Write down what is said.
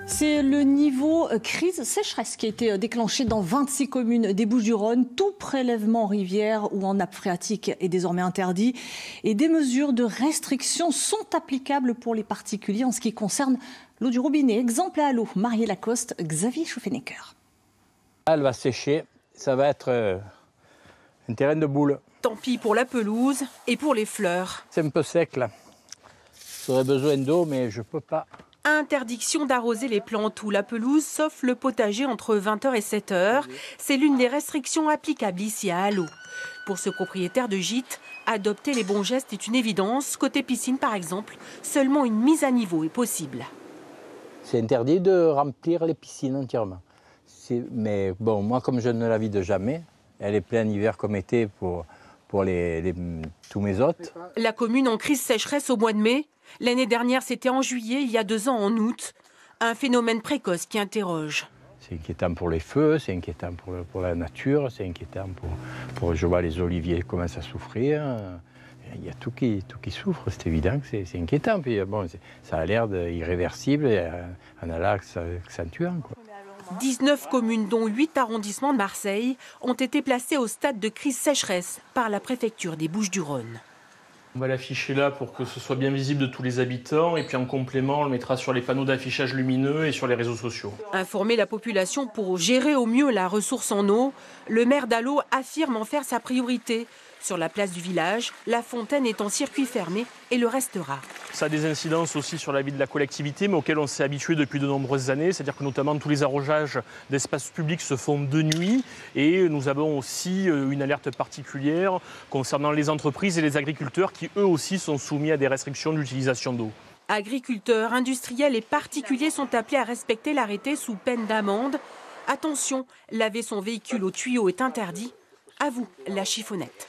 C'est le niveau crise sécheresse qui a été déclenché dans 26 communes des Bouches-du-Rhône. Tout prélèvement en rivière ou en nappe phréatique est désormais interdit. Et des mesures de restriction sont applicables pour les particuliers en ce qui concerne l'eau du robinet. Exemple à l'eau, Marie Lacoste, Xavier Schuffenecker. Elle va sécher, ça va être un terrain de boule. Tant pis pour la pelouse et pour les fleurs. C'est un peu sec là. J'aurais besoin d'eau mais je peux pas. Interdiction d'arroser les plantes ou la pelouse, sauf le potager entre 20h et 7h. C'est l'une des restrictions applicables ici à Allot. Pour ce propriétaire de gîte, adopter les bons gestes est une évidence. Côté piscine, par exemple, seulement une mise à niveau est possible. C'est interdit de remplir les piscines entièrement. Mais bon, moi, comme je ne la vide jamais, elle est pleine hiver comme été pour tous mes hôtes. La commune en crise sécheresse au mois de mai. L'année dernière, c'était en juillet, il y a 2 ans en août. Un phénomène précoce qui interroge. C'est inquiétant pour les feux, c'est inquiétant pour la nature, c'est inquiétant pour je vois les oliviers commencent à souffrir. Il y a tout qui souffre, c'est évident que c'est inquiétant. Puis bon, ça a l'air d'irréversible et un alax accentuant, quoi. 19 communes, dont 8 arrondissements de Marseille, ont été placées au stade de crise sécheresse par la préfecture des Bouches-du-Rhône. On va l'afficher là pour que ce soit bien visible de tous les habitants et puis en complément, on le mettra sur les panneaux d'affichage lumineux et sur les réseaux sociaux. Informer la population pour gérer au mieux la ressource en eau, le maire d'Allot affirme en faire sa priorité. Sur la place du village, la fontaine est en circuit fermé et le restera. Ça a des incidences aussi sur la vie de la collectivité, mais auxquelles on s'est habitué depuis de nombreuses années. C'est-à-dire que notamment tous les arrosages d'espaces publics se font de nuit. Et nous avons aussi une alerte particulière concernant les entreprises et les agriculteurs qui eux aussi sont soumis à des restrictions d'utilisation d'eau. Agriculteurs, industriels et particuliers sont appelés à respecter l'arrêté sous peine d'amende. Attention, laver son véhicule au tuyau est interdit. À vous, la chiffonnette.